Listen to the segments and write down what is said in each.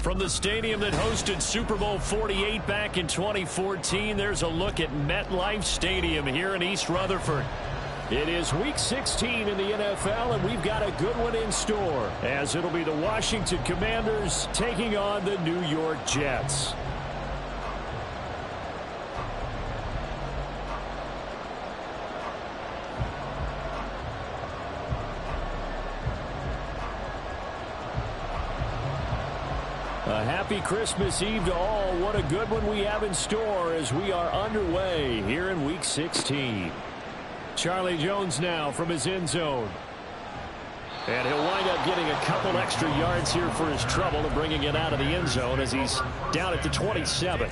From the stadium that hosted Super Bowl 48 back in 2014, there's a look at MetLife Stadium here in East Rutherford. It is Week 16 in the NFL, and we've got a good one in store, as it'll be the Washington Commanders taking on the New York Jets. A happy Christmas Eve to all. What a good one we have in store as we are underway here in Week 16. Charlie Jones now from his end zone. And he'll wind up getting a couple extra yards here for his trouble and bringing it out of the end zone as he's down at the 27.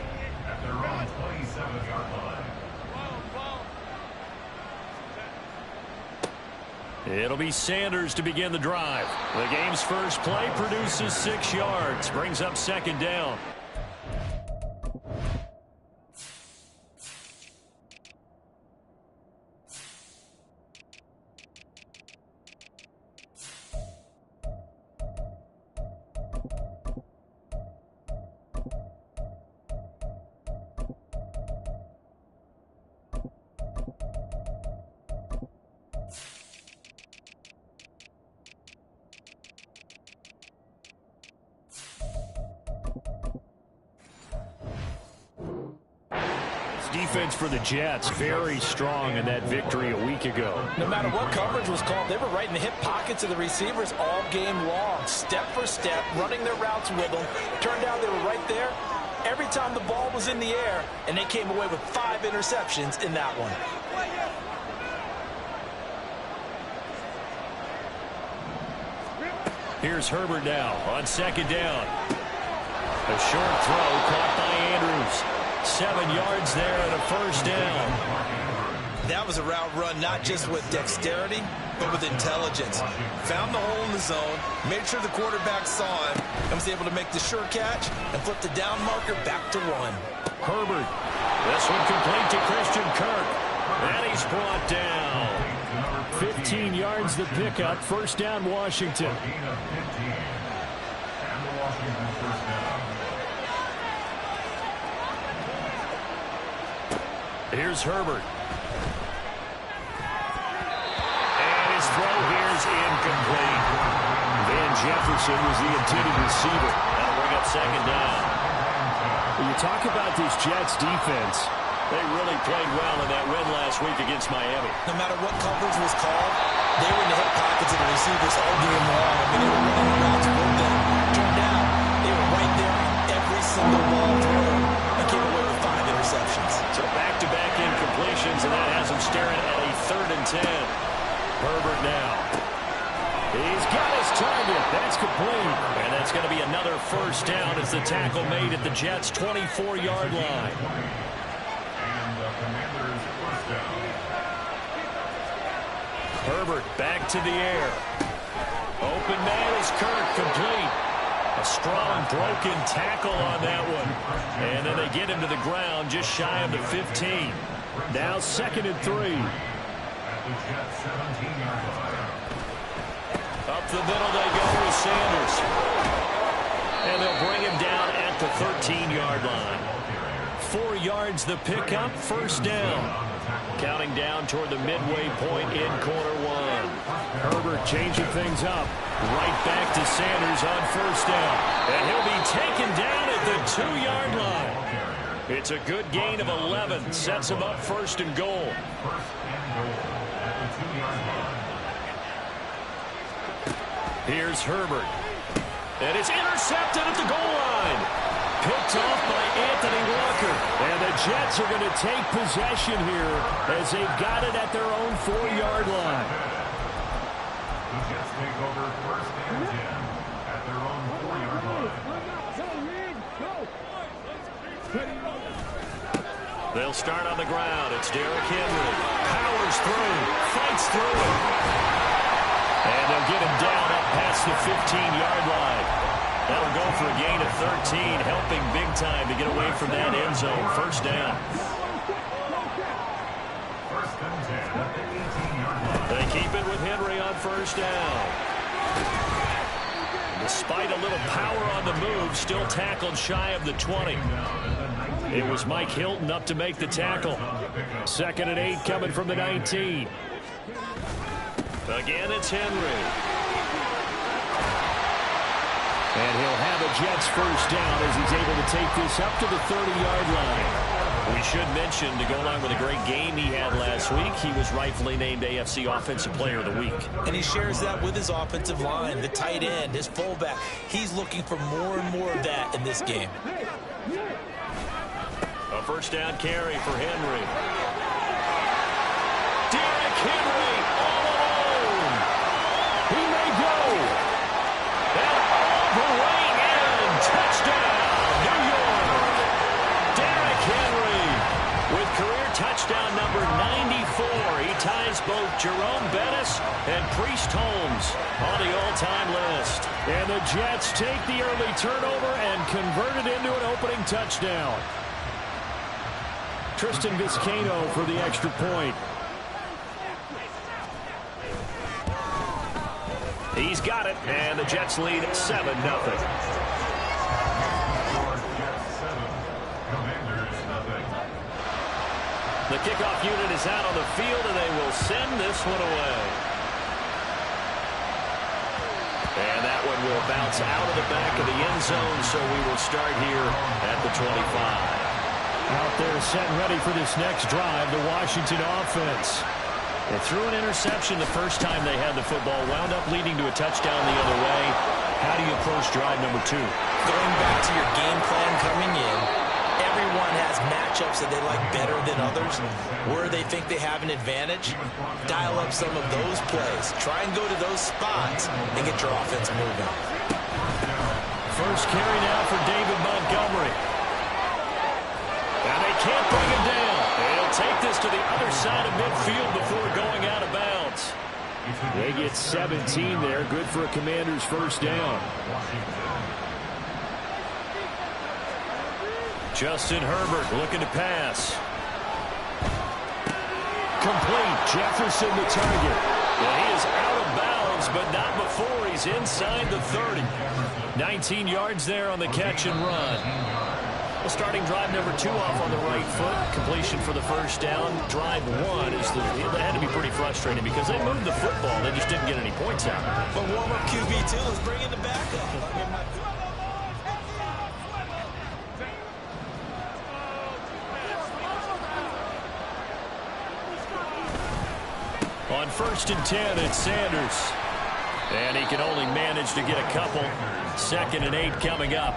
It'll be Sanders to begin the drive. The game's first play produces 6 yards, brings up second down. Defense for the Jets, very strong in that victory a week ago. No matter what coverage was called, they were right in the hip pockets of the receivers all game long. Step for step, running their routes with them. Turned out they were right there every time the ball was in the air, and they came away with 5 interceptions in that one. Here's Herbert now on second down. A short throw caught by Andrews. 7 yards there and a first down. That was a route run not just with dexterity, but with intelligence. Found the hole in the zone, made sure the quarterback saw him, and was able to make the sure catch and flip the down marker back to 1. Herbert. This one complete to Christian Kirk. And he's brought down. 15 yards the pickup. First down, Washington. Here's Herbert. And his throw here is incomplete. Van Jefferson was the intended receiver. That'll bring up second down. When you talk about this Jets defense, they really played well in that win last week against Miami. No matter what coverage was called, they were in the hip pockets of the receivers all game long. I mean, they were running routes with them. Turned out they were right there every single ball through and came away with 5 interceptions. So back-to-back incompletions, and that has him staring at a 3rd and 10. Herbert now. He's got his target. That's complete. And that's going to be another first down as the tackle made at the Jets' 24-yard line. Herbert back to the air. Open man is Kirk, complete. A strong broken tackle on that one. And then they get him to the ground just shy of the 15. Now 2nd and 3. Up the middle they go with Sanders. And they'll bring him down at the 13-yard line. 4 yards the pickup, first down. Counting down toward the midway point in quarter 1. Herbert changing things up. Right back to Sanders on first down. And he'll be taken down at the 2-yard line. It's a good gain of 11. Sets him up first and goal. Here's Herbert. And it's intercepted at the goal line. Picked off by Anthony Walker. And the Jets are going to take possession here as they've got it at their own 4-yard line. The Jets take over 1st and 10 at their own 4-yard line. They'll start on the ground. It's Derrick Henry. Powers through. Fights through it. And they'll get him down up past the 15-yard line. That'll go for a gain of 13, helping big time to get away from that end zone. First down. 1st and 10 at the 18-yard line. They keep it with Henry on first down. Despite a little power on the move, still tackled shy of the 20. It was Mike Hilton up to make the tackle. 2nd and 8 coming from the 19. Again, it's Henry. And he'll have a Jets first down as he's able to take this up to the 30-yard line. We should mention, to go along with a great game he had last week, he was rightfully named AFC Offensive Player of the Week. And he shares that with his offensive line, the tight end, his fullback. He's looking for more and more of that in this game. A first down carry for Henry. Derrick Henry all alone. He may go. And all the way in. Touchdown, New York. Derrick Henry with career touchdown number 94. He ties both Jerome Bettis and Priest Holmes on the all-time list. And the Jets take the early turnover and convert it into an opening touchdown. Tristan Vizcaino for the extra point. He's got it, and the Jets lead 7-0. The kickoff unit is out on the field, and they will send this one away. And that one will bounce out of the back of the end zone, so we will start here at the 25. Out there set and ready for this next drive, the Washington offense. They threw an interception the first time they had the football, wound up leading to a touchdown the other way. How do you approach drive number 2? Going back to your game plan coming in, everyone has matchups that they like better than others. Where they think they have an advantage, dial up some of those plays. Try and go to those spots and get your offense moving. First carry now for David Montgomery. And they can't bring him down. They'll take this to the other side of midfield before going out of bounds. They get 17 there. Good for a Commander's first down. Justin Herbert looking to pass. Complete. Jefferson the target. And he is out of bounds, but not before he's inside the 30. 19 yards there on the catch and run. Well, starting drive number 2 off on the right foot. Completion for the first down. Drive 1 is that had to be pretty frustrating because they moved the football. They just didn't get any points out. But warm-up QB2, let's bring in the backup. On 1st and 10, it's Sanders. And he can only manage to get a couple. 2nd and 8 coming up.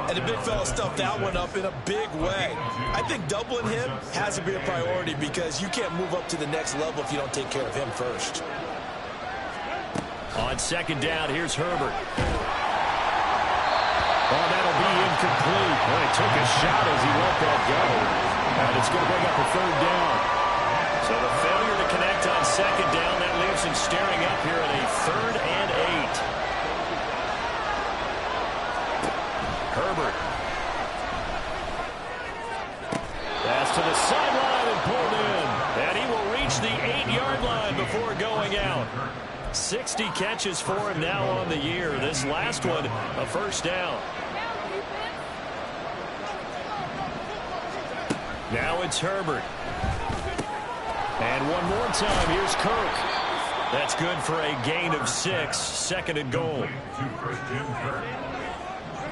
And the big fella stuffed that one up in a big way. I think doubling him has to be a priority because you can't move up to the next level if you don't take care of him first. On 2nd down, here's Herbert. Oh, that'll be incomplete. Well, he took a shot as he let that go. And it's going to bring up a 3rd down. So the failure to connect on 2nd down, that leaves him staring up here at a 3rd and 8. Herbert. Pass to the sideline and pulled in. And he will reach the 8-yard line before going out. 60 catches for him now on the year. This last one, a first down. Now it's Herbert. And one more time, here's Kirk. That's good for a gain of 6. 2nd and goal.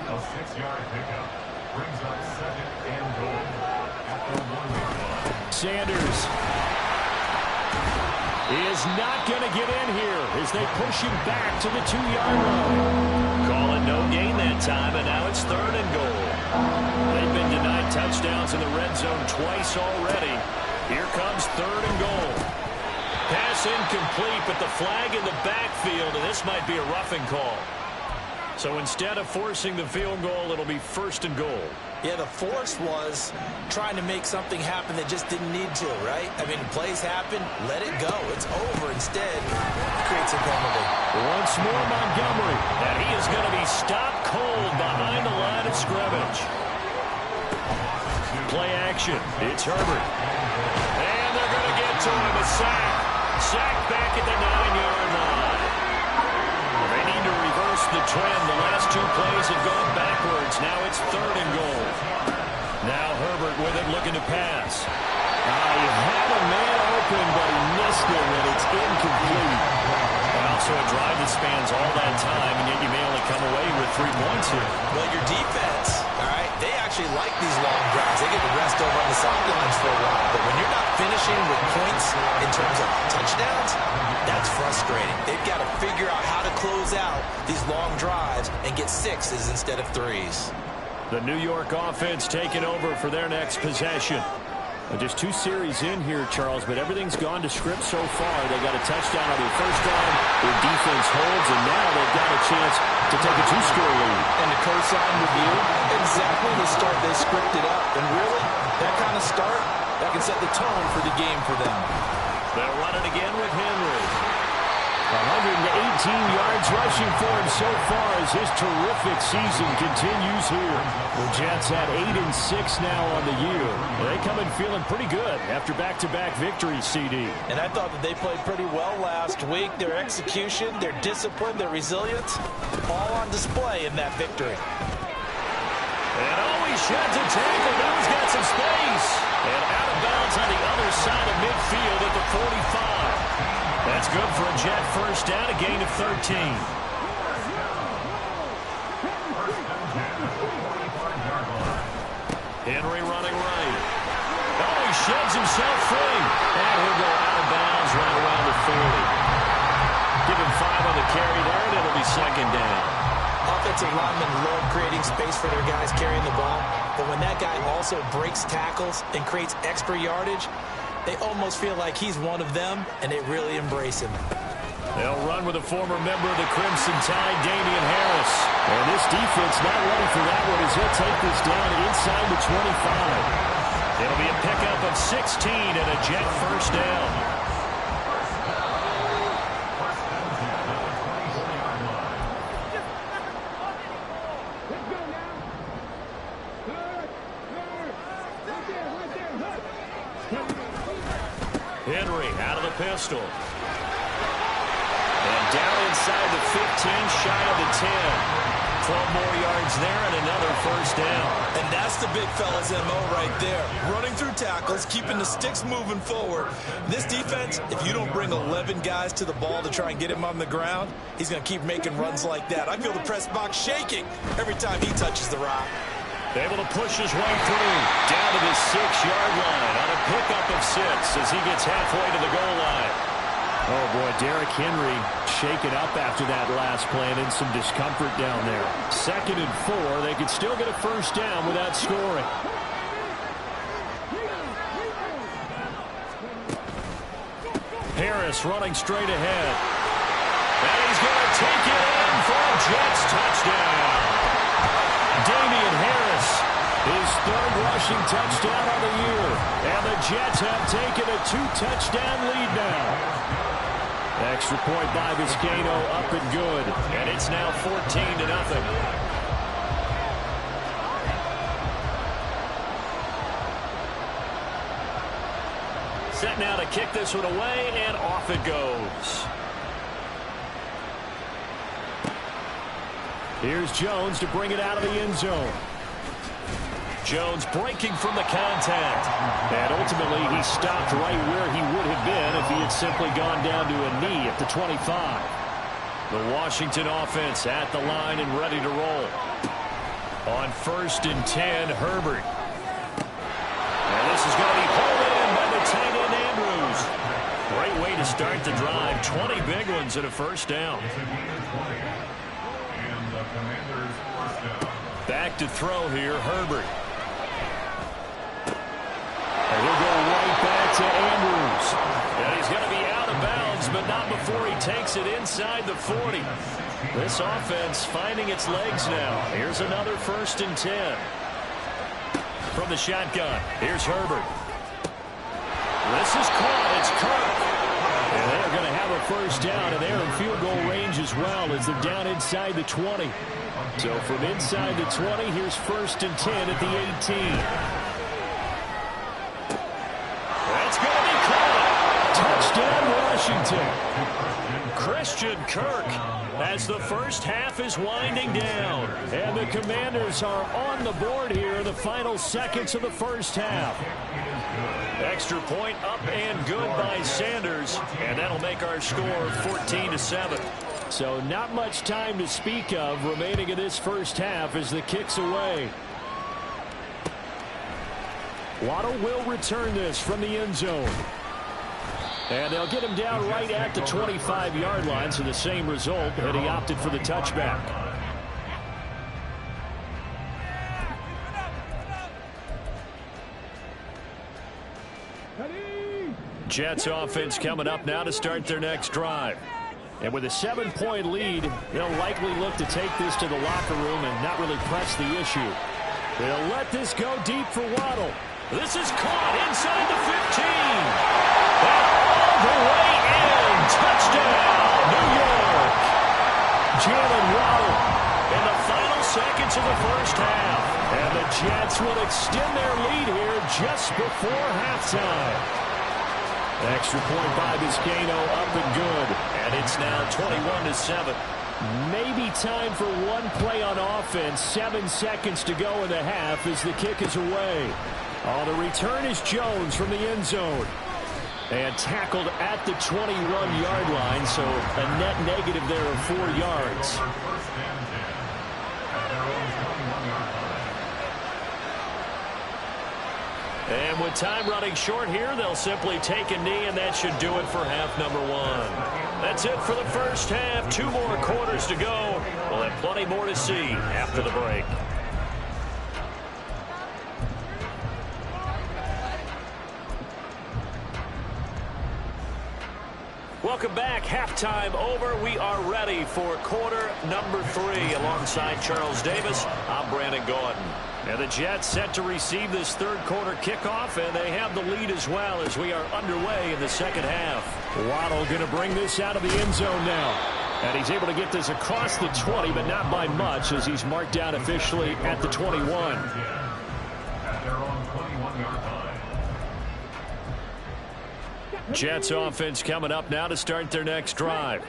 A 6-yard pickup brings up 2nd and goal at the 1-yard line. Sanders is not going to get in here as they push him back to the 2-yard line. Calling no gain that time, and now it's 3rd and goal. They've been denied touchdowns in the red zone twice already. Here comes 3rd and goal. Pass incomplete, but the flag in the backfield, and this might be a roughing call. So instead of forcing the field goal, it'll be 1st and goal. Yeah, the force was trying to make something happen that just didn't need to, right? I mean, plays happen, let it go. It's over. Instead, it creates a penalty. Once more, Montgomery. And he is going to be stopped cold behind the line of scrimmage. Play action. It's Herbert. And they're going to get to him. A sack. Sack back at the 9-yard line. They need to reverse reversed the trend. The last two plays have gone backwards. Now it's 3rd and goal. Now Herbert with it, looking to pass. He had a man open, but he missed him, and it's incomplete. And also a drive that spans all that time, and yet you may only come away with 3 points here. Well, your defense, all right, they actually like these long drives. They get to rest over on the sidelines for a while. But when you're not finishing with points in terms of touchdowns, that's frustrating. They've got to figure out how to close out these long drives and get 6s instead of 3s. The New York offense taking over for their next possession. Just 2 series in here, Charles, but everything's gone to script so far. They got a touchdown on their first drive. Their defense holds, and now they've got a chance to take a 2-score lead. And the co-sign with you, exactly the start they scripted up. And really, that kind of start, that can set the tone for the game for them. They'll run it again with Henry. 118 yards rushing for him so far as his terrific season continues here. The Jets at 8-6 now on the year. They come in feeling pretty good after back-to-back victories, CD. And I thought that they played pretty well last week. Their execution, their discipline, their resilience, all on display in that victory. And he sheds a tackle. Now he's got some space. And out of bounds on the other side of midfield at the 45. That's good for a Jet first down, a gain of 13. Henry running right. He sheds himself free. And he'll go out of bounds right around the 40. Give him 5 on the carry there, and it'll be 2nd down. Offensive linemen love creating space for their guys carrying the ball. But when that guy also breaks tackles and creates extra yardage, they almost feel like he's one of them, and they really embrace him. They'll run with a former member of the Crimson Tide, Damian Harris. And this defense not ready for that one as he'll take this down inside the 25. It'll be a pickup of 16 and a Jet first down. Henry out of the pistol. And down inside the 15, shy of the 10. 12 more yards there and another first down. And that's the big fella's MO right there. Running through tackles, keeping the sticks moving forward. This defense, if you don't bring 11 guys to the ball to try and get him on the ground, he's going to keep making runs like that. I feel the press box shaking every time he touches the rock. Able to push his way through. Down to the 6-yard line on a pickup of 6 as he gets halfway to the goal line. Oh, boy, Derrick Henry shaken up after that last play and in some discomfort down there. 2nd and 4. They could still get a first down without scoring. Harris running straight ahead. And he's going to take it in for a Jets touchdown. Damian Harris, his 3rd rushing touchdown on the year. And the Jets have taken a 2-touchdown lead now. Extra point by Vizcaino, up and good. And it's now 14-0. Set now to kick this one away, and off it goes. Here's Jones to bring it out of the end zone. Jones breaking from the contact. And ultimately, he stopped right where he would have been if he had simply gone down to a knee at the 25. The Washington offense at the line and ready to roll. On 1st and 10, Herbert. And this is going to be pulled in by the tight end, Andrews. Great way to start the drive. 20 big ones and a first down. Back to throw here, Herbert. And he'll go right back to Andrews. And he's going to be out of bounds, but not before he takes it inside the 40. This offense finding its legs now. Here's another 1st and 10. From the shotgun, here's Herbert. This is caught. It's Kirk. And they're going to have a first down, and they're in field goal range as well as they're down inside the 20. So from inside the 20, here's 1st and 10 at the 18. That's going to be caught. Touchdown, Washington. Christian Kirk as the first half is winding down. And the Commanders are on the board here in the final seconds of the first half. Extra point up and good by Sanders, and that'll make our score 14-7. So not much time to speak of remaining in this first half as the kick's away. Waddle will return this from the end zone. And they'll get him down right at the 25-yard line, so the same result, and he opted for the touchback. Jets offense coming up now to start their next drive. And with a 7-point lead, they'll likely look to take this to the locker room and not really press the issue. They'll let this go deep for Waddle. This is caught inside the 15. And all the way in. Touchdown, New York. Jalen Waddle In the final seconds of the first half. And the Jets will extend their lead here just before halftime. Extra point by Vizcaino, up and good. And it's now 21-7. Maybe time for one play on offense. 7 seconds to go in the half as the kick is away. On the return is Jones from the end zone. And tackled at the 21-yard line, so a net negative there of 4 yards. And with time running short here, they'll simply take a knee, and that should do it for half number 1. That's it for the first half. 2 more quarters to go. We'll have plenty more to see after the break. Welcome back. Halftime over. We are ready for quarter number 3. Alongside Charles Davis, I'm Brandon Gordon. And the Jets set to receive this third quarter kickoff, and they have the lead as well as we are underway in the second half. Waddle going to bring this out of the end zone now. And he's able to get this across the 20, but not by much as he's marked down officially at the 21. At their own 21-yard line. Jets offense coming up now to start their next drive.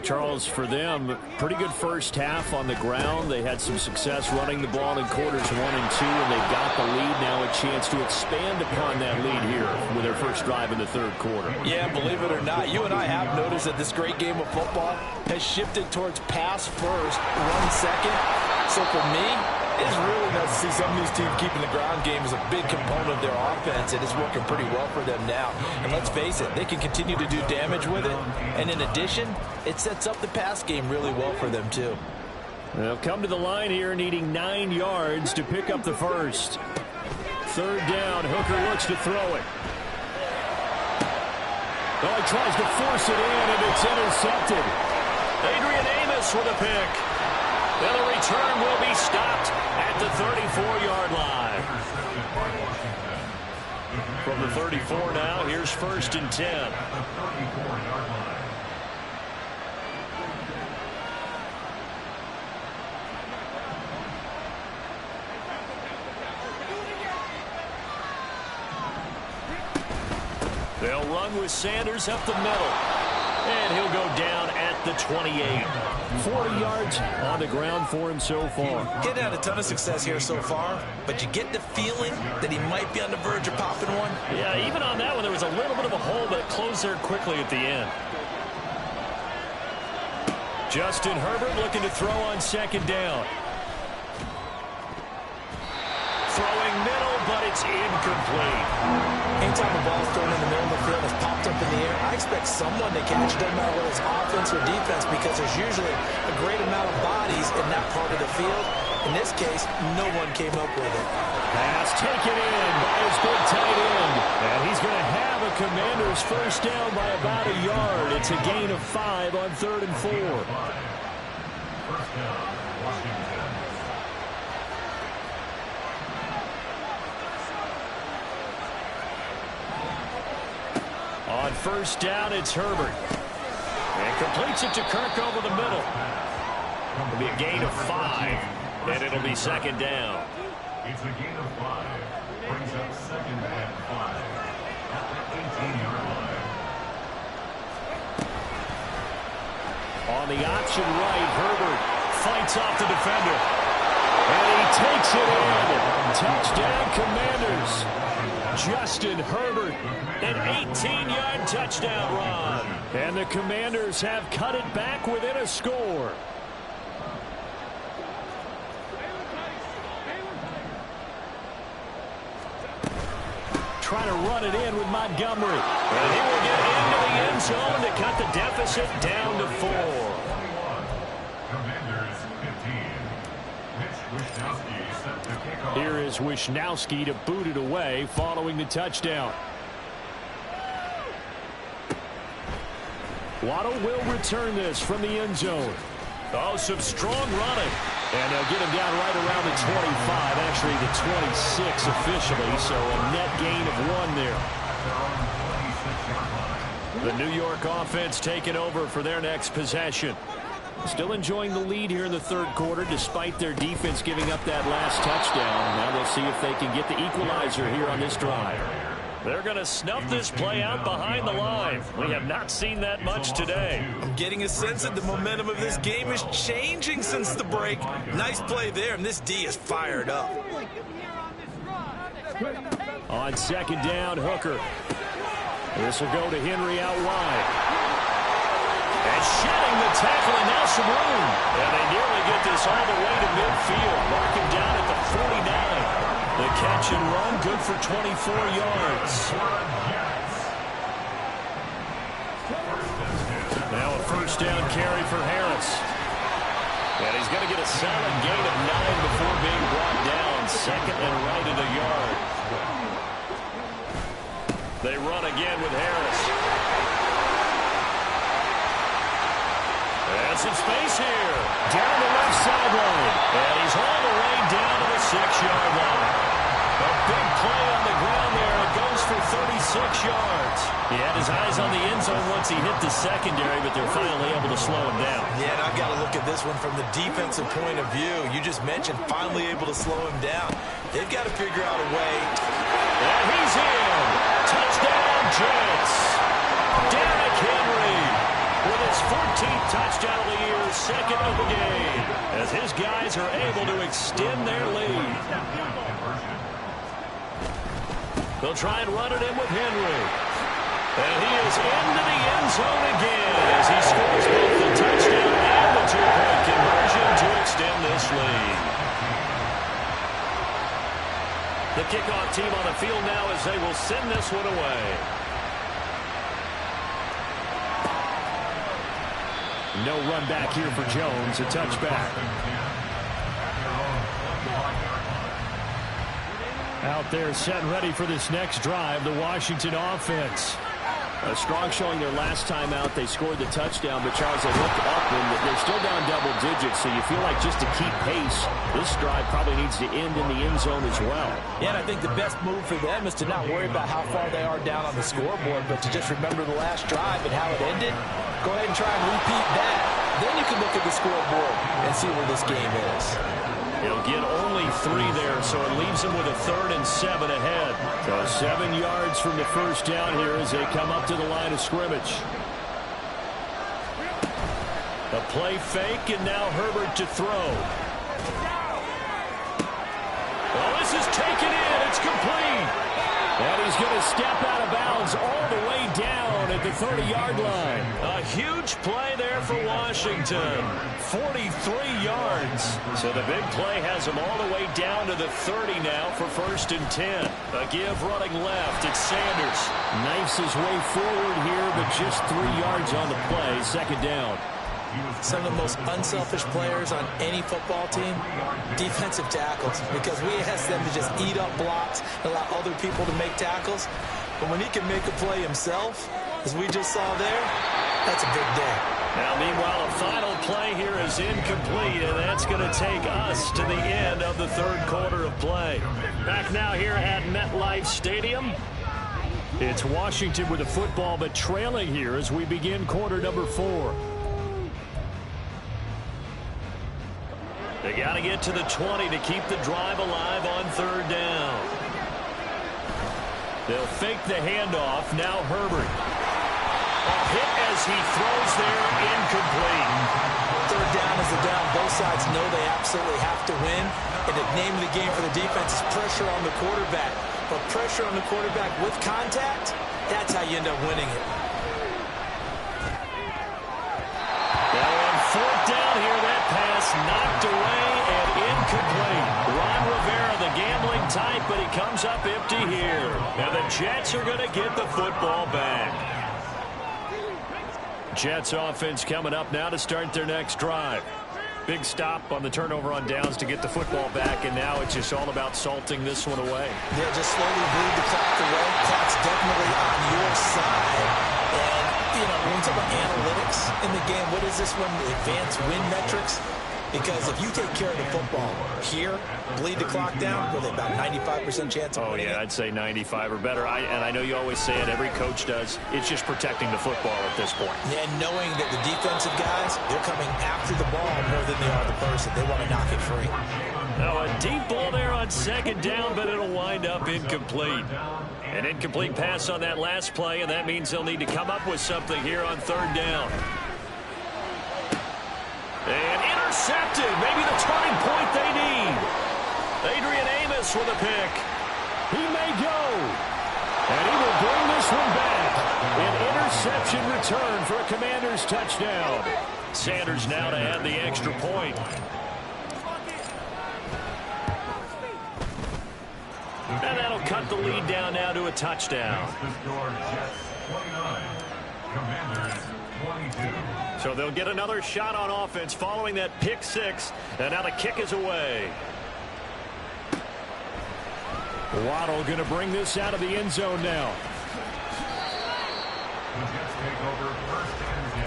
Charles, for them, pretty good first half on the ground. They had some success running the ball in quarters 1 and 2, and they've got the lead now, a chance to expand upon that lead here with their first drive in the third quarter. Yeah, believe it or not, you and I have noticed that this great game of football has shifted towards pass first, run second. So for me, it's really nice to see some of these teams keeping the ground game as a big component of their offense. It is working pretty well for them now. And let's face it, they can continue to do damage with it. And in addition, it sets up the pass game really well for them too. They'll come to the line here needing 9 yards to pick up the first. Third down, Hooker looks to throw it. Oh, he tries to force it in, and it's intercepted. Adrian Amos with a pick. Then the return will be stopped at the 34-yard line. From the 34 now, here's 1st and 10. They'll run with Sanders up the middle. And he'll go down at the 28. 40 yards on the ground for him so far. Getting had a ton of success here so far, but you get the feeling that he might be on the verge of popping one. Yeah, even on that one, there was a little bit of a hole, but it closed there quickly at the end. Justin Herbert looking to throw on second down. Throwing middle, but it's incomplete. Anytime a ball is thrown in the middle of the field, it's popped up in the air, I expect someone to catch it, doesn't matter whether it's offense or defense, because there's usually a great amount of bodies in that part of the field. In this case, no one came up with it. Pass taken in by his big tight end. And he's going to have a Commander's first down by about a yard. It's a gain of 5 on 3rd and 4. First down, Washington. On first down, it's Herbert. And completes it to Kirk over the middle. It'll be a gain of 5, and it'll be second down. It's a gain of 5. Brings up 2nd and 5 at the 18-yard line. On the option right, Herbert fights off the defender. And he takes it in. Touchdown, Commanders. Justin Herbert, an 18-yard touchdown run. And the Commanders have cut it back within a score. Trying to run it in with Montgomery. And he will get into the end zone to cut the deficit down to 4. Commanders 15. Here is Wishnowski to boot it away following the touchdown. Waddle will return this from the end zone. Oh, some strong running. And they'll get him down right around the 25, actually the 26 officially, so a net gain of 1 there. The New York offense taking over for their next possession. Still enjoying the lead here in the third quarter despite their defense giving up that last touchdown. Now they'll see if they can get the equalizer here on this drive. They're going to snuff this play out behind the line. We have not seen that much today. I'm getting a sense that the momentum of this game is changing since the break. Nice play there, and this D is fired up. On second down, Hooker. This will go to Henry out wide. And shedding the tackle, and now some room. And they nearly get this all the way to midfield. Mark him down at the 49. The catch and run, good for 24 yards. Now a first down carry for Harris. And he's going to get a solid gain of 9 before being brought down. Second and right at a yard. They run again with Harris. And some space here. Down the left sideline. And he's all the way down to the 6-yard line. A big play on the ground there. It goes for 36 yards. He had his eyes on the end zone once he hit the secondary, but they're finally able to slow him down. Yeah, and I've got to look at this one from the defensive point of view. You just mentioned finally able to slow him down. They've got to figure out a way. And he's in. Touchdown, Jets. Derrick Henry with his 14th touchdown of the year, second of the game, as his guys are able to extend their lead. They'll try and run it in with Henry. And he is into the end zone again as he scores both the touchdown and the two-point conversion to extend this lead. The kickoff team on the field now as they will send this one away. No run back here for Jones, a touchback. Out there set and ready for this next drive, the Washington offense. A strong showing their last time out. They scored the touchdown, but Charles, they looked up and they're still down double digits, so you feel like just to keep pace, this drive probably needs to end in the end zone as well. Yeah, and I think the best move for them is to not worry about how far they are down on the scoreboard, but to just remember the last drive and how it ended. Go ahead and try and repeat that. Then you can look at the scoreboard and see where this game is. He'll get only 3 there, so it leaves him with a 3rd and 7 ahead. So 7 yards from the first down here as they come up to the line of scrimmage. A play fake, and now Herbert to throw. Well, this is taken in. It's complete. And he's going to step out of bounds all the way down at the 30-yard line. A huge play there for Washington. 43 yards. So the big play has him all the way down to the 30 now for 1st and 10. A give running left. It's Sanders. Knifes his way forward here, but just 3 yards on the play. 2nd down. Some of the most unselfish players on any football team, defensive tackles, because we ask them to just eat up blocks and allow other people to make tackles. But when he can make a play himself, as we just saw there, that's a big day. Now, meanwhile, a final play here is incomplete, and that's going to take us to the end of the 3rd quarter of play. Back now here at MetLife Stadium. It's Washington with the football, but trailing here as we begin quarter number 4. They got to get to the 20 to keep the drive alive on 3rd down. They'll fake the handoff. Now Herbert. Hit as he throws there, incomplete. Third down is the down. Both sides know they absolutely have to win. And the name of the game for the defense is pressure on the quarterback. But pressure on the quarterback with contact, that's how you end up winning it. Now on fourth down here, that pass knocked away and incomplete. Ron Rivera, the gambling type, but he comes up empty here. And the Jets are going to get the football back. Jets offense coming up now to start their next drive. Big stop on the turnover on downs to get the football back, and now it's just all about salting this one away. Yeah, just slowly bleed the clock away. Clock's definitely on your side. And, you know, when we talk about analytics in the game, what is this one? Advanced win metrics? Because if you take care of the football here, bleed the clock down, with about 95% chance of winning it. I'd say 95 or better. And I know you always say it, every coach does. It's just protecting the football at this point. And knowing that the defensive guys, they're coming after the ball more than they are the person. They want to knock it free. Now a deep ball there on second down, but it'll wind up incomplete. An incomplete pass on that last play, and that means they'll need to come up with something here on third down. And intercepted. Maybe the turning point they need. Adrian Amos with a pick. He may go. And he will bring this one back. An interception return for a Commanders touchdown. Sanders now to add the extra point. And that'll cut the lead down now to a touchdown. So they'll get another shot on offense following that pick six. And now the kick is away. Waddle going to bring this out of the end zone now. The Jets take over first and 10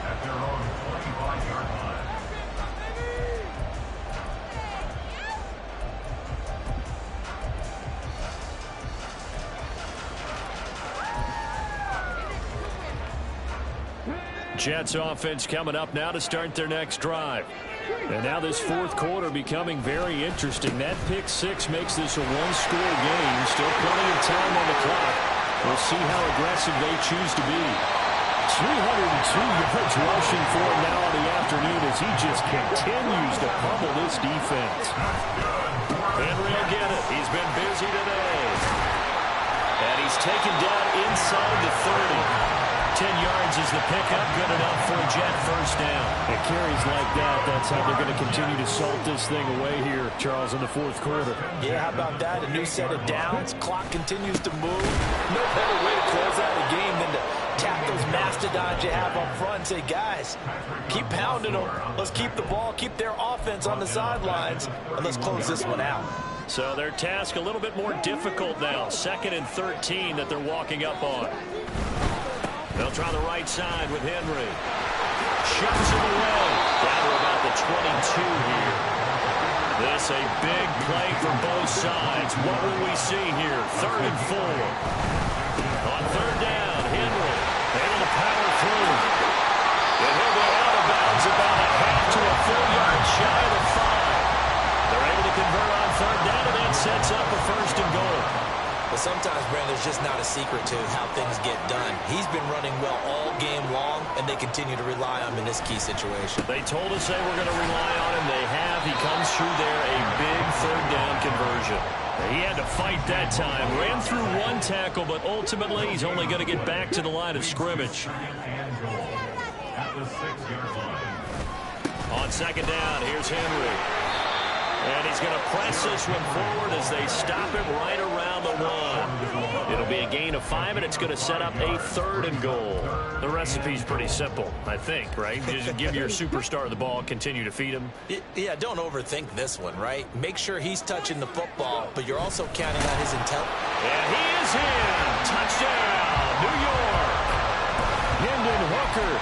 at their own 25-yard line. Jets offense coming up now to start their next drive. And now this fourth quarter becoming very interesting. That pick six makes this a one-score game. Still plenty of time on the clock. We'll see how aggressive they choose to be. 202 yards rushing for him now in the afternoon as he just continues to pummel this defense. Henry will get it. He's been busy today. And he's taken down inside the 30. 10 yards is the pickup. Good enough for a Jet first down. It carries like that. That's how they're going to continue to salt this thing away here, Charles, in the fourth quarter. Yeah, how about that? A new set of downs. Clock continues to move. No better way to close out a game than to tap those mastodons you have up front and say, guys, keep pounding them. Let's keep the ball, keep their offense on the sidelines, and let's close this one out. So their task a little bit more difficult now. 2nd and 13 that they're walking up on. They'll try the right side with Henry. Shoves him away. Down to about the 22 here. This a big play for both sides. What will we see here? 3rd and 4. On third down, Henry able to power through. And he'll go out of bounds about a half to a full yard shy of the 5. They're able to convert on third down, and that sets up a 1st and goal. But sometimes, Brandon, there's just not a secret to how things get done. He's been running well all game long, and they continue to rely on him in this key situation. They told us they were going to rely on him. They have. He comes through there, a big third down conversion. He had to fight that time. Ran through one tackle, but ultimately he's only going to get back to the line of scrimmage. On second down, here's Henry. And he's going to press this one forward as they stop him right around the 1. It'll be a gain of 5, and it's going to set up a 3rd and goal. The recipe's pretty simple, I think, right? Just give your superstar the ball, continue to feed him. Yeah, don't overthink this one, right? Make sure he's touching the football, but you're also counting on his intelligence. And he is in. Touchdown, New York. Hendon Hooker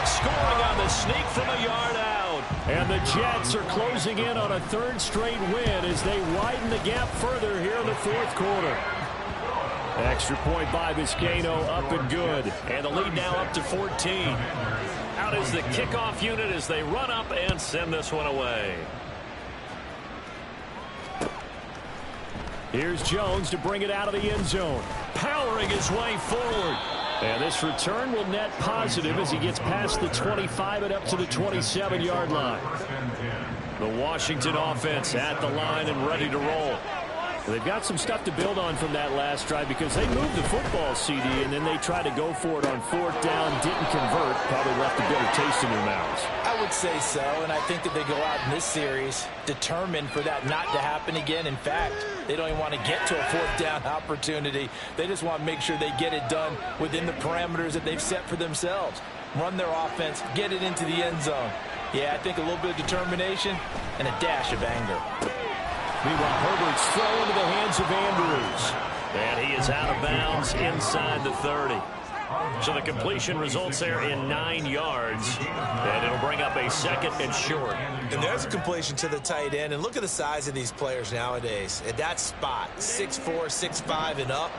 scoring on the sneak from a yard out. And the Jets are closing in on a 3rd straight win as they widen the gap further here in the fourth quarter. Extra point by Vizcaino, up and good. And the lead now up to 14. Out is the kickoff unit as they run up and send this one away. Here's Jones to bring it out of the end zone. Powering his way forward. And this return will net positive as he gets past the 25 and up to the 27-yard line. The Washington offense at the line and ready to roll. They've got some stuff to build on from that last drive because they moved the football, CD, and then they tried to go for it on 4th down, didn't convert, probably left a bitter taste in their mouths. I would say so, and I think that they go out in this series determined for that not to happen again. In fact, they don't even want to get to a 4th down opportunity. They just want to make sure they get it done within the parameters that they've set for themselves. Run their offense, get it into the end zone. Yeah, I think a little bit of determination and a dash of anger. Meanwhile, Herbert's throw into the hands of Andrews. And he is out of bounds inside the 30. So the completion results there in 9 yards. And it'll bring up a 2nd and short. And there's a completion to the tight end. And look at the size of these players nowadays. At that spot, 6'4", 6'5", and up.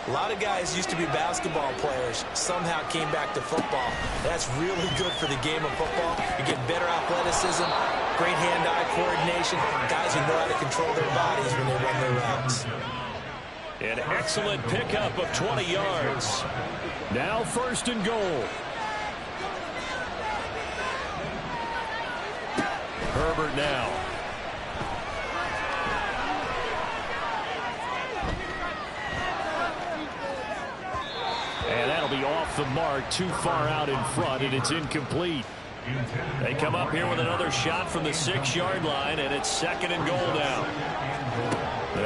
A lot of guys used to be basketball players, somehow came back to football. That's really good for the game of football. You get better athleticism, great hand-eye coordination, guys who know how to control their bodies when they run their routes. An excellent pickup of 20 yards. Now 1st and goal. Herbert now. And that'll be off the mark, too far out in front, and it's incomplete. They come up here with another shot from the 6-yard line, and it's 2nd and goal now.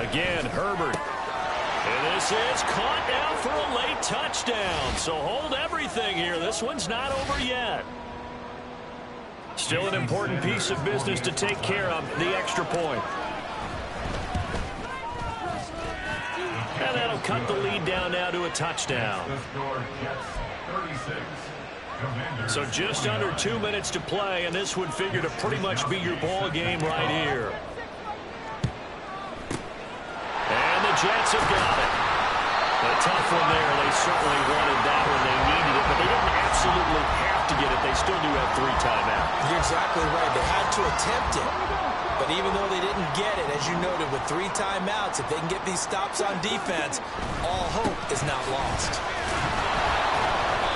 Again, Herbert. And this is caught down for a late touchdown. So hold everything here. This one's not over yet. Still an important piece of business to take care of, the extra point. And that'll cut the lead down now to a touchdown. So just under 2 minutes to play, and this would figure to pretty much be your ball game right here. And the Jets have got it. A tough one there. They certainly wanted that when they needed it, but they didn't absolutely have to get it. They still do have 3 timeouts. You're exactly right. They had to attempt it. But even though they didn't get it, as you noted, with 3 timeouts, if they can get these stops on defense, all hope is not lost.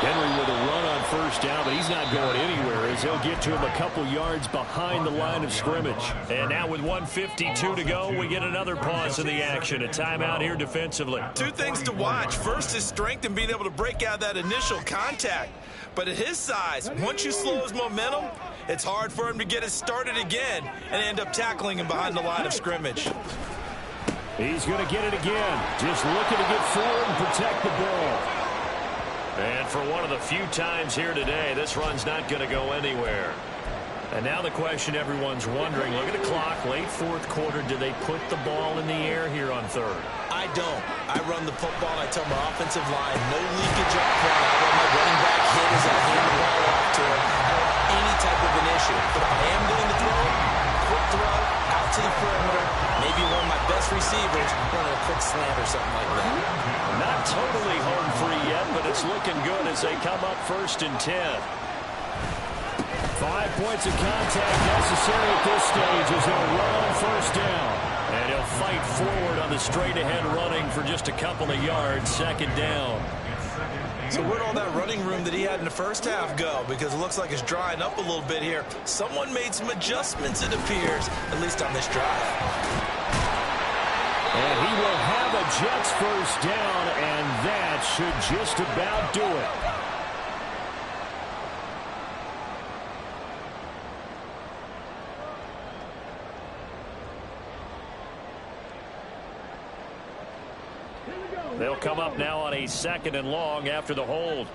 Henry with a run on 1st down, but he's not going anywhere as they'll get to him a couple yards behind the line of scrimmage. And now with 1:52 to go, we get another pause in the action. A timeout here defensively. 2 things to watch. First is strength and being able to break out that initial contact. But at his size, once you slow his momentum, it's hard for him to get it started again and end up tackling him behind the line of scrimmage. He's going to get it again. Just looking to get forward and protect the ball. And for one of the few times here today, this run's not going to go anywhere. And now the question everyone's wondering, look at the clock, late 4th quarter, do they put the ball in the air here on 3rd? I don't. I run the football, and I tell my offensive line, no leakage up front. I let my running back hit as I hand the ball off to him. I don't have any type of an issue. But if I am going to throw, quick throw, out to the perimeter, maybe one of my best receivers running a quick slant or something like that. Not totally home free yet, but it's looking good as they come up 1st and 10. 5 points of contact necessary at this stage as they'll run on 1st down. And he'll fight forward on the straight-ahead running for just a couple of yards, 2nd down. So where'd all that running room that he had in the 1st half go? Because it looks like it's drying up a little bit here. Someone made some adjustments, it appears, at least on this drive. And he will have a Jets 1st down, and that should just about do it. They'll come up now on a 2nd and long after the hold.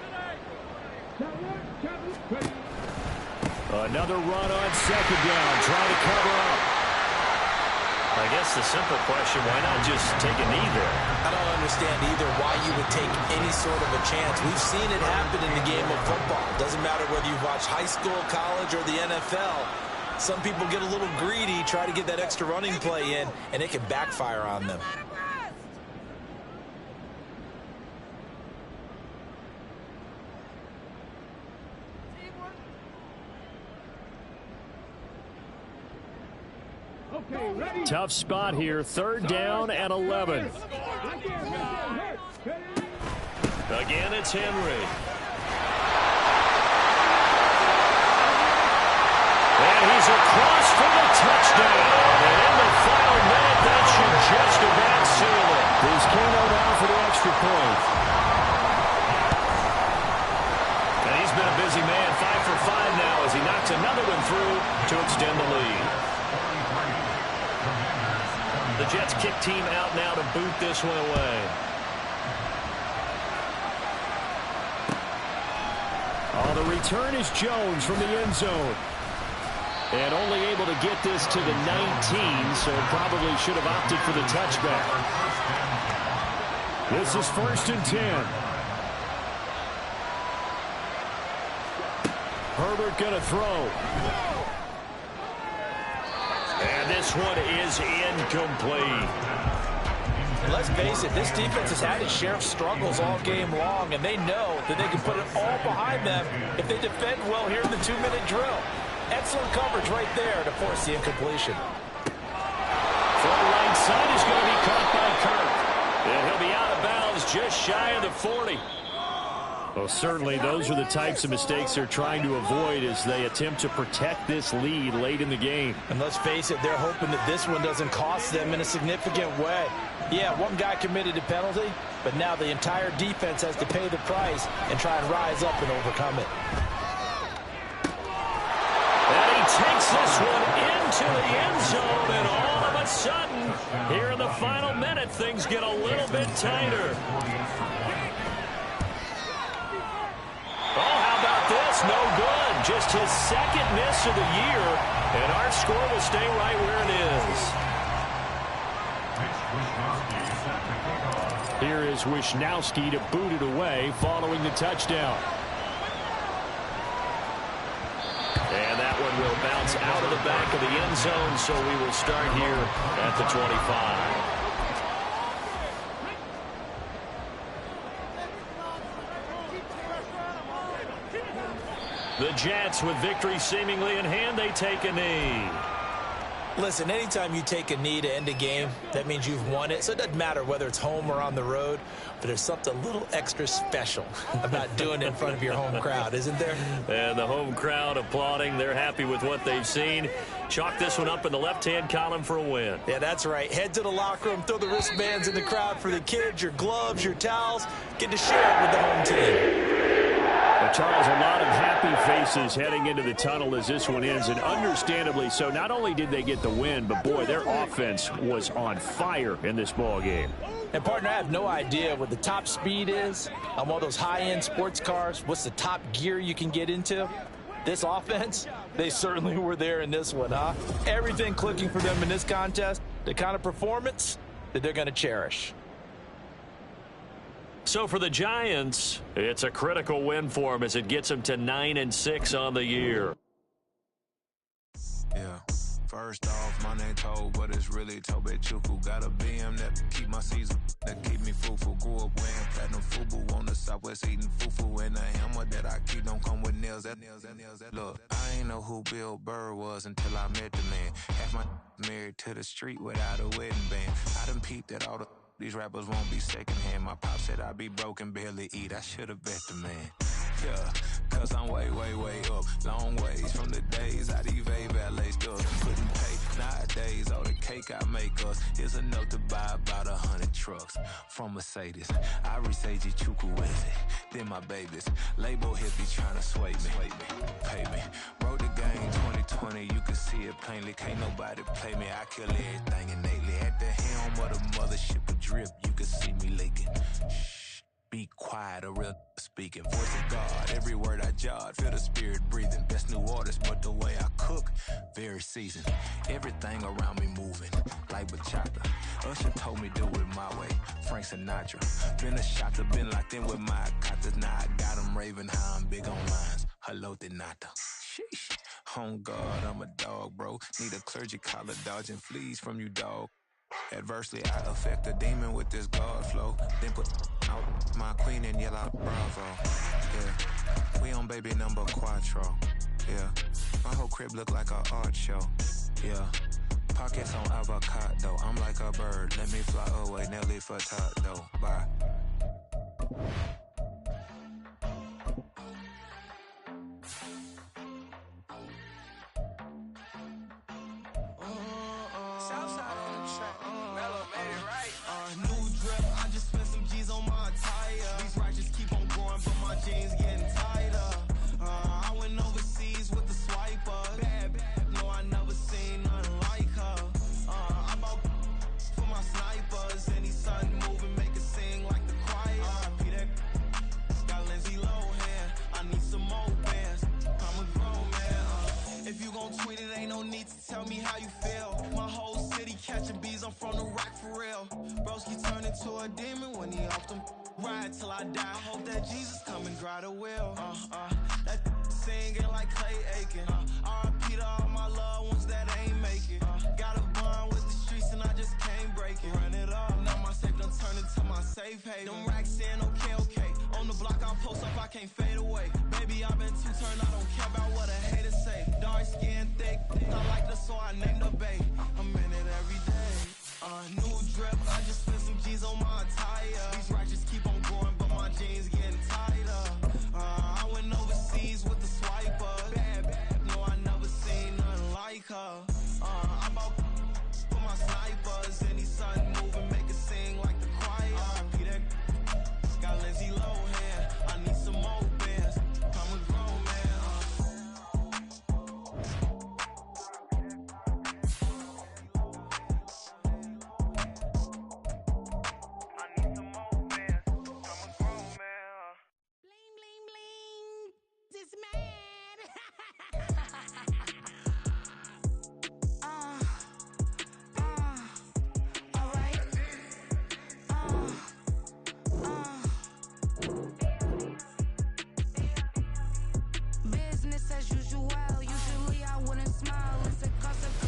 Another run on 2nd down, trying to cover up. I guess the simple question, why not just take a knee there? I don't understand either why you would take any sort of a chance. We've seen it happen in the game of football. Doesn't matter whether you've watched high school, college, or the NFL. Some people get a little greedy, try to get that extra running play in, and it can backfire on them. Tough spot here, 3rd down and 11. Again, it's Henry. And he's across for the touchdown. And in the final minute, that should just about seal it. There's Kano now for the extra point. And he's been a busy man, 5 for 5 now as he knocks another one through to extend the lead. The Jets kick team out now to boot this one away. Oh, the return is Jones from the end zone. And only able to get this to the 19, so probably should have opted for the touchback. This is 1st and 10. Herbert going to throw. And this one is incomplete. Let's face it, this defense has had its share of struggles all game long, and they know that they can put it all behind them if they defend well here in the 2-minute drill. Excellent coverage right there to force the incompletion. From the right side is going to be caught by Kirk. And he'll be out of bounds just shy of the 40. Well, certainly those are the types of mistakes they're trying to avoid as they attempt to protect this lead late in the game. And let's face it, they're hoping that this one doesn't cost them in a significant way. Yeah, one guy committed a penalty, but now the entire defense has to pay the price and try and rise up and overcome it. And he takes this one into the end zone, and all of a sudden, here in the final minute, things get a little bit tighter. Oh, how about this? No good. Just his second miss of the year, and our score will stay right where it is. Here is Wisnowski to boot it away following the touchdown. And that one will bounce out of the back of the end zone, so we will start here at the 25. The Jets, with victory seemingly in hand, they take a knee. Listen, anytime you take a knee to end a game, that means you've won it. So it doesn't matter whether it's home or on the road, but there's something a little extra special about doing it in front of your home crowd, isn't there? And the home crowd applauding. They're happy with what they've seen. Chalk this one up in the left-hand column for a win. Yeah, that's right. Head to the locker room, throw the wristbands in the crowd for the kids, your gloves, your towels. Get to share it with the home team. But Charles, a lot of happy faces heading into the tunnel as this one ends, and understandably so. Not only did they get the win, but boy, their offense was on fire in this ball game. And partner, I have no idea what the top speed is on one of those high-end sports cars. What's the top gear you can get into? This offense, they certainly were there in this one, huh? Everything clicking for them in this contest, the kind of performance that they're going to cherish. So for the Giants, it's a critical win for them as it gets them to 9-6 on the year. Yeah. First off, my name Toad, but it's really Tobe Chuku. Got a BM that keep my season, that keep me fruitful. Grew up wearing platinum FUBU on the Southwest eating fufu. And the hammer that I keep don't come with nails. Look, I ain't know who Bill Burr was until I met the man. Half my married to the street without a wedding band. I done peeped at all the these rappers won't be secondhand. My pop said I'd be broke and barely eat. I should've bet the man. Yeah, cause I'm way, way, way up. Long ways from the days I evade valet stuff. Couldn't pay. Nowadays, all the cake I make us is enough to buy about 100 trucks from Mercedes. I resage Chukwueze, then my babies. Label hippie trying to sway me, pay me. Wrote the game 2020, you can see it plainly. Can't nobody play me. I kill everything innately. At the helm of the mothership of drip, you can see me leaking. Shh, be quiet, a real speaking. Voice of God, every word I jot. Feel the spirit breathing. Best new artist, but the way I cook, very seasoned. Everything around me moving, like bachata. Usher told me do it my way. Frank Sinatra. Been a shotter, been locked in with my katas. Now I got them raving how I'm big on lines. Hello, Denata. Sheesh. On God, I'm a dog, bro. Need a clergy collar, dodging fleas from you, dog. Adversely, I affect a demon with this God flow. Then put out my queen in yellow Bravo. Yeah, we on baby number quattro. Yeah, my whole crib look like a art show. Yeah, pockets on avocado. I'm like a bird. Let me fly away, Nelly for though. Bye. off them. Ride till I die. I hope that Jesus come and grab the wheel. That singing like Clay Aiken. R.I.P. to all my loved ones that ain't make it. Got a bond with the streets and I just can't break it. Run it up. Now my safe done turned into my safe haven. Them racks in, okay. On the block I'll post up, I can't fade away. Baby, I've been too turned, I don't care about what a hater say. Dark skin, thick, I like the so I named the bay. I'm in it every day. New drip, I just spent some G's on my attire.